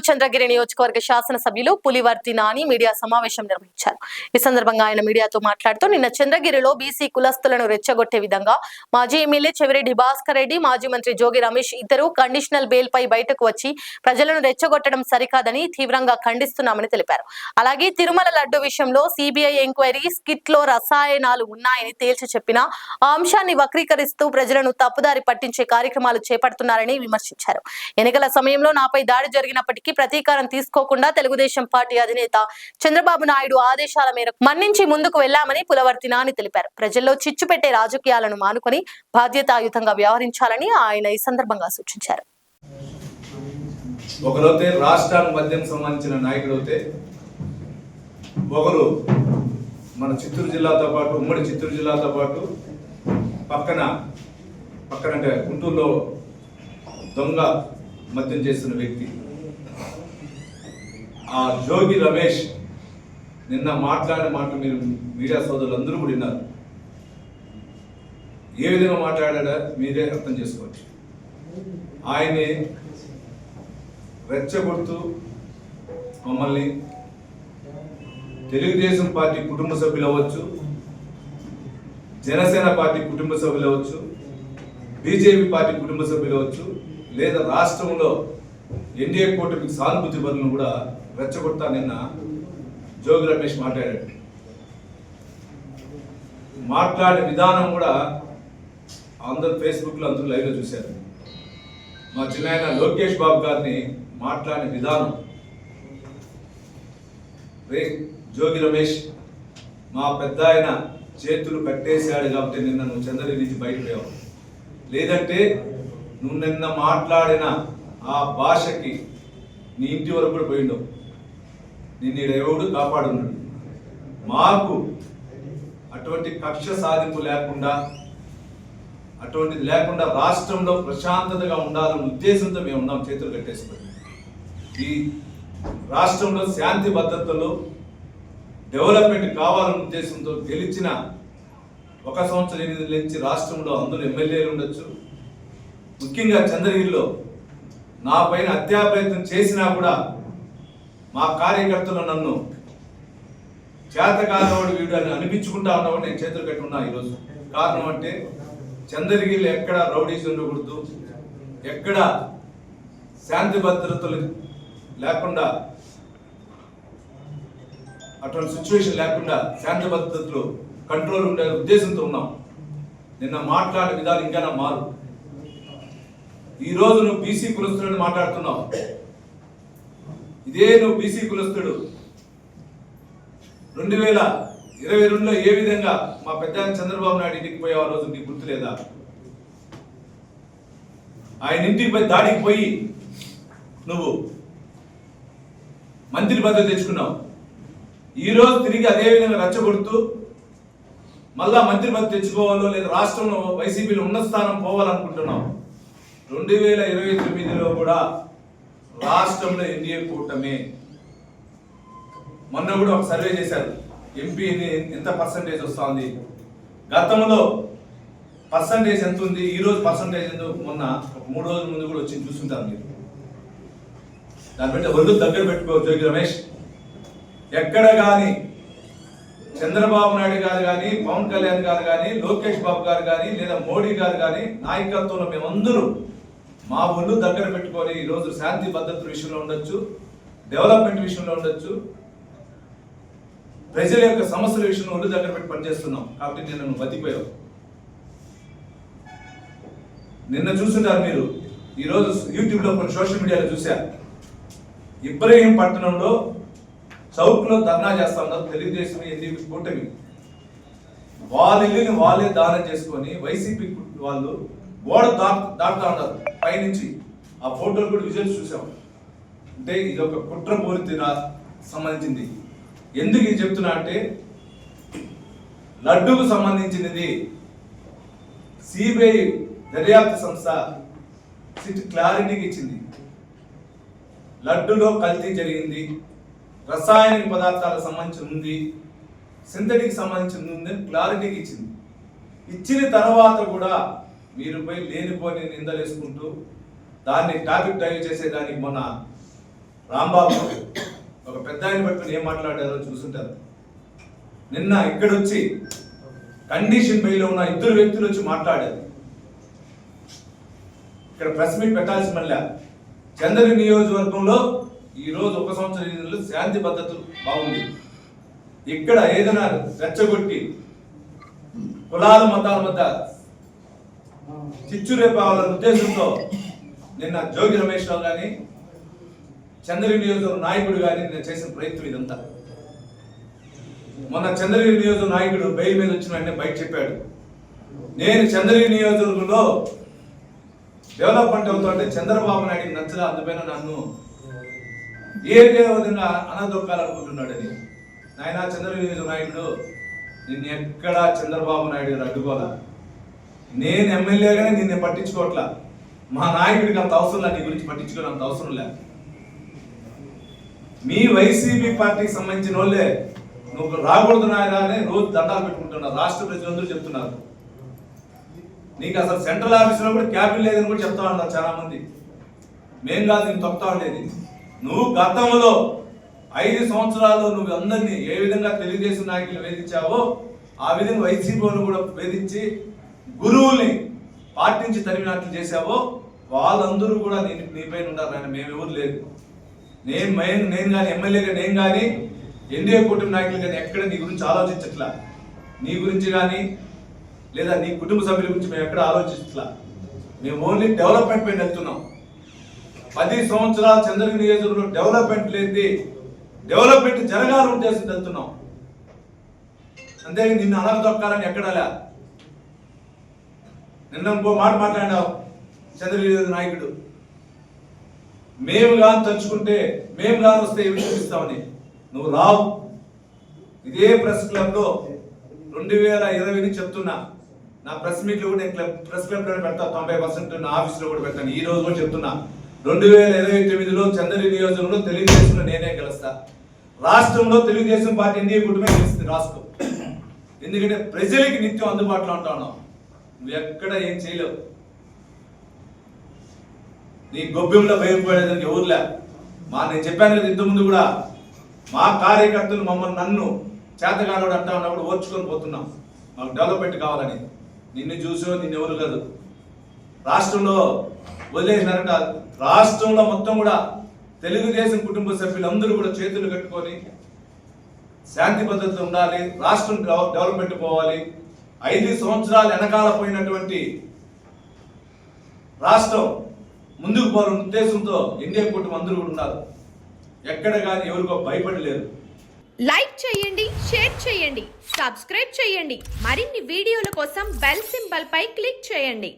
చంద్రగిరి నియోజకవర్గ శాసనసభ్యులు పులివర్తి నాని మీడియా సమావేశం నిర్వహించారు. ఈ సందర్భంగా ఆయన మీడియాతో మాట్లాడుతూ నిన్న చంద్రగిరిలో బీసీ కులస్తులను రెచ్చగొట్టే విధంగా మాజీ ఎమ్మెల్యే చెవిరెడ్డి భాస్కర్ రెడ్డి, మాజీ మంత్రి జోగి రమేష్ ఇద్దరు కండిషనల్ బెయిల్ పై బయటకు వచ్చి ప్రజలను రెచ్చగొట్టడం సరికాదని తీవ్రంగా ఖండిస్తున్నామని తెలిపారు. అలాగే తిరుమల లడ్డు విషయంలో సిబిఐ ఎంక్వైరీ స్కిట్ లో రసాయనాలు ఉన్నాయని తేల్చి చెప్పిన ఆ అంశాన్ని వక్రీకరిస్తూ ప్రజలను తప్పుదారి పట్టించే కార్యక్రమాలు చేపడుతున్నారని విమర్శించారు. ఎన్నికల సమయంలో నాపై దాడి జరిగినప్పటికీ ప్రతీకారం తీసుకోకుండా తెలుగుదేశం పార్టీ అధినేత చంద్రబాబు నాయుడు ఆదేశాల మేరకు మన్నించి ముందుకు వెళ్లామని పులవర్తి నాని తెలిపారు. ప్రజల్లో చిచ్చు పెట్టే రాజకీయాలను మానుకొని బాధ్యతాయుతంగా వ్యవహరించాలని ఆయన ఈ సందర్భంగా సూచించారు. ఒకరైతే రాష్ట్రానికి మద్యం సంబంధించిన నాయకుడు అయితే ఒకరు మన చిత్తూరు జిల్లాతో పాటు ఉమ్మడి చిత్తూరు జిల్లాతో పాటు పక్కన అంటే గుంటూరులో దొంగ మద్యం చేస్తున్న వ్యక్తి ఆ జోగి రమేష్ నిన్న మాట్లాడిన మాటలు మీరు మీడియా సోదరులు అందరూ కూడా విన్నారు. ఏ విధంగా మాట్లాడా మీరే అర్థం చేసుకోవచ్చు. ఆయన్ని రెచ్చగొడుతూ మమ్మల్ని తెలుగుదేశం పార్టీ కుటుంబ సభ్యులు అవ్వచ్చు, జనసేన పార్టీ కుటుంబ సభ్యులు అవ్వచ్చు, బీజేపీ పార్టీ కుటుంబ సభ్యులు అవ్వచ్చు, లేదా రాష్ట్రంలో ఎన్డీఏ కూటమికి సానుభూతి పనులను కూడా రెచ్చగొడతా నిన్న జోగి రమేష్ మాట్లాడే విధానం కూడా అందరూ ఫేస్బుక్లో అందరూ లైవ్లో చూశారు. మా చిన్నాయన లోకేష్ బాబు గారిని మాట్లాడే విధానం, జోగి రమేష్ మా పెద్ద ఆయన చేతులు కట్టేశాడు కాబట్టి నిన్న నువ్వు చంద్రగిరి నుంచి బయటపోయావు, లేదంటే నువ్వు నిన్న మాట్లాడిన ఆ భాషకి నీ ఇంటి వరకు కూడా పోయిండవు. నిన్ను ఎవడు కాపాడున్నాడు. మాకు అటువంటి కక్ష సాధింపు లేకుండా, అటువంటిది లేకుండా రాష్ట్రంలో ప్రశాంతతగా ఉండాలనే ఉద్దేశంతో మేము ఉన్నాం. చేతులు కట్టేసుకొని ఈ రాష్ట్రంలో శాంతి భద్రతలు డెవలప్మెంట్ కావాలనే ఉద్దేశంతో గెలిచిన 1 సంవత్సరం నుంచి రాష్ట్రంలో అందరూ ఎమ్మెల్యేలు ఉండొచ్చు. ముఖ్యంగా చంద్రగిరిలో నా పైన హత్యా ప్రయత్నం చేసినా కూడా మా కార్యకర్తలు నన్ను చేతకాదవాడు వీడు అని అనిపించుకుంటా ఉన్నవాడు నేను చేతులు కట్టి ఉన్నా ఈరోజు. కారణం అంటే చంద్రగిరిలో ఎక్కడ రౌడీస్ ఉండకూడదు, ఎక్కడ శాంతి భద్రతలు లేకుండా, అటువంటి సిచ్యువేషన్ లేకుండా శాంతి భద్రతలు కంట్రోల్ ఉండే ఉద్దేశంతో ఉన్నాం. నిన్న మాట్లాడే విధానం ఇంకా మారు. ఈరోజు నువ్వు బీసీ కులస్తుడు మాట్లాడుతున్నావు. ఇదే నువ్వు బీసీ కులస్తుడు 2022లో ఏ విధంగా మా పెద్ద చంద్రబాబు నాయుడు ఇంటికి పోయే రోజు నీకు గుర్తులేదా? ఆయన ఇంటికి పోయి దాడికి పోయి నువ్వు మంత్రి పదవి తెచ్చుకున్నావు. ఈరోజు తిరిగి అదే విధంగా రెచ్చగొడుతూ మళ్ళా మంత్రి పదవి తెచ్చుకోవాలో లేదా రాష్ట్రంలో వైసీపీలో ఉన్నత స్థానం పోవాలనుకుంటున్నావు. 2029లో కూడా రాష్ట్రంలో ఎన్డీఏ కూటమి. మొన్న కూడా ఒక సర్వే చేశారు, ఎంపీని ఎంత పర్సంటేజ్ వస్తుంది, గతంలో పర్సంటేజ్ ఎంత ఉంది, ఈరోజు పర్సంటేజ్ ఎంత. మొన్న 3 రోజుల ముందు కూడా వచ్చి చూస్తుంటారు మీరు. దాన్ని బట్టి ఒళ్ళు దగ్గర పెట్టుకో జోగి రమేష్. ఎక్కడ కానీ చంద్రబాబు నాయుడు గారు కానీ, పవన్ కళ్యాణ్ గారు కానీ, లోకేష్ బాబు గారు కానీ, లేదా మోడీ గారు కానీ నాయకత్వంలో మేమందరూ మా ఒళ్ళు దగ్గర పెట్టుకొని ఈరోజు శాంతి భద్రత విషయంలో ఉండొచ్చు, డెవలప్మెంట్ విషయంలో ఉండొచ్చు, ప్రజల యొక్క సమస్యల విషయంలో ఒళ్ళు దగ్గర పెట్టి పనిచేస్తున్నాం. కాబట్టి నిన్న నువ్వు బతికిపోయావు. నిన్న చూస్తుంటారు మీరు, ఈరోజు యూట్యూబ్లో కొన్ని సోషల్ మీడియాలో చూశారు. ఇబ్రహీం పట్టణంలో చౌక్లో ధర్నా చేస్తా ఉన్నారు తెలుగుదేశం ఎన్డీపీ కూటమి. వాళ్ళ ఇల్లుని వాళ్ళే దానం చేసుకొని వైసీపీ వాళ్ళు గోడ దాటుతా ఉన్నారు పైనుంచి. ఆ ఫోటోలు కూడా విజువల్స్ చూసాం. అంటే ఇది ఒక కుట్రపూరిత సంబంధించింది. ఎందుకు ఇది చెప్తున్నా అంటే, లడ్డూకు సంబంధించినది సిబిఐ దర్యాప్తు సంస్థ సిట్ క్లారిటీకి ఇచ్చింది. లడ్డులో కల్తీ జరిగింది, రసాయనిక పదార్థాలకు సంబంధించి ఉంది, సింథటిక్ సంబంధించి ఉంది అని క్లారిటీకి ఇచ్చింది. ఇచ్చిన తర్వాత కూడా మీరు పోయి లేనిపోని నిందలేసుకుంటూ దాన్ని టాపిక్ డైవ్ చేసేదానికి మొన్న రాంబాబు ఒక పెద్ద ఆయన పట్టుకుని ఏం మాట్లాడారో చూసుంటారు. నిన్న ఇక్కడొచ్చి కండిషన్ బెయిల్లో ఉన్న ఇద్దరు వ్యక్తులు వచ్చి మాట్లాడారు. ఇక్కడ ప్రెస్ మీట్ పెట్టాల్సి మళ్ళా చంద్రగిరి నియోజకవర్గంలో ఈ రోజు 1 సంవత్సరం శాంతి భద్రతలు బాగుంది. ఇక్కడ ఏదైనా రెచ్చగొట్టి కులాల మతాల మధ్య చిచ్చు రేపాలన్న ఉద్దేశంతో నిన్న జోగి రమేష్ రావు కానీ చంద్రగిరి నియోజకవర్గ నాయకుడు కానీ నిన్న చేసిన ప్రయత్నం ఇదంతా. మొన్న చంద్రగిరి నియోజకవర్గ నాయకుడు బెయిల్ మీద వచ్చిన వెంటనే బయట చెప్పాడు, నేను చంద్రగిరి నియోజకవర్గంలో డెవలప్మెంట్ అవుతుంటే చంద్రబాబు నాయుడికి నచ్చలా, అందుపైన నన్ను ఏ విధంగా అనదొక్కాలనుకుంటున్నాడని. నాయన చంద్రగిరి నియోజకవర్గ నాయకుడు నిన్ను ఎక్కడా చంద్రబాబు నాయుడు గారు అడ్డుకోవాలా, నేను ఎమ్మెల్యేగానే నిన్ను పట్టించుకోవట్లా, మా నాయకుడికి అంత అవసరం లేదు, నీ గురించి పట్టించుకోని అంత అవసరం లేదు. మీ వైసీపీ పార్టీకి సంబంధించిన వాళ్ళే నువ్వు రాకూడదు నాయనా అని రోజు దండాలు పెట్టుకుంటున్నారు. రాష్ట్ర ప్రజలందరూ చెప్తున్నారు. నీకు అసలు సెంట్రల్ ఆఫీసులో కూడా క్యాబిన్ లేదని కూడా చెప్తా ఉన్నారు చాలా మంది. మేం కాదు నేను తొక్తా ఉండేది. నువ్వు గతంలో 5 సంవత్సరాల్లో నువ్వు అందరినీ ఏ విధంగా తెలుగుదేశం నాయకులు వేధించావో ఆ విధంగా వైసీపీ కూడా వేధించి గురువుల్ని పాటించి తరిమినట్లు చేశావో వాళ్ళందరూ కూడా నీపైన ఉన్నారు. ఆయన మేమెవరు లేదు. నేను కానీ ఎమ్మెల్యేగా నేను కానీ ఎన్డీఏ కూటమి నాయకులు కానీ ఎక్కడ నీ గురించి ఆలోచించట్లా. నీ గురించి కానీ లేదా నీ కుటుంబ సభ్యుల గురించి మేము ఎక్కడ ఆలోచించట్లా. మేము ఓన్లీ డెవలప్మెంట్ పైన వెళ్తున్నాం. 10 సంవత్సరాల చంద్రగిరి నియోజకవర్గంలో డెవలప్మెంట్ లేని డెవలప్మెంట్ జరగాలని ఉద్దేశం వెళ్తున్నాం. అంతే నిన్ను అనగదొక్కాలని ఎక్కడలే. నిన్న ఇంకో మాట మాట్లాడినావు చంద్రగిరి నాయకుడు, మేము కానీ తలుచుకుంటే మేము కానీ వస్తే ఏమి చూపిస్తామని. నువ్వు రావు. ఇదే ప్రెస్ క్లబ్ లో 2020 చెప్తున్నా, నా ప్రెస్ మీట్ లో కూడా నేను ప్రెస్ క్లబ్ లో పెడతా, 90% నా ఆఫీస్ లో కూడా పెడతాను. ఈ రోజు కూడా చెప్తున్నా, 2029లో చంద్రగిరి నియోజకవర్గంలో తెలుగుదేశంలో నేనే గెలుస్తా. రాష్ట్రంలో తెలుగుదేశం పార్టీ ఎన్డీఏ కూటమి గెలుస్తుంది రాష్ట్రం. ఎందుకంటే ప్రజలకి నిత్యం అందుబాటులో ఉంటాను. నువ్వు ఎక్కడ ఏం చేయలేవు. నీ గొబ్బెంలో భయపడేదానికి ఎవరులే. నేను చెప్పాను కదా ఇంతకుముందు కూడా, మా కార్యకర్తలు నన్ను చేతగాడు అంటా ఉన్నప్పుడు ఓర్చుకొని పోతున్నాం. మాకు డెవలప్మెంట్ కావాలని. నిన్ను చూసో నిన్ను ఎవరు కాదు. రాష్ట్రంలో వదిలేసినారంట. రాష్ట్రంలో మొత్తం కూడా తెలుగుదేశం కుటుంబ సభ్యులందరూ కూడా చేతులు కట్టుకొని శాంతి భద్రత ఉండాలి, రాష్ట్రం డెవలప్మెంట్ పోవాలి. 5 సంవత్సరాలు వెనకాల పోయినటువంటి రాష్ట్రం ముందుకు పోవాలనే ఉద్దేశంతో ఎన్డీఏ కూటమి అందరూ కూడా ఉన్నారు. ఎక్కడ కానీ ఎవరికో భయపడలేరు. లైక్ చేయండి, షేర్ చేయండి, సబ్స్క్రైబ్ చేయండి. మరిన్ని వీడియోల కోసం బెల్ సింబల్ పై క్లిక్ చేయండి.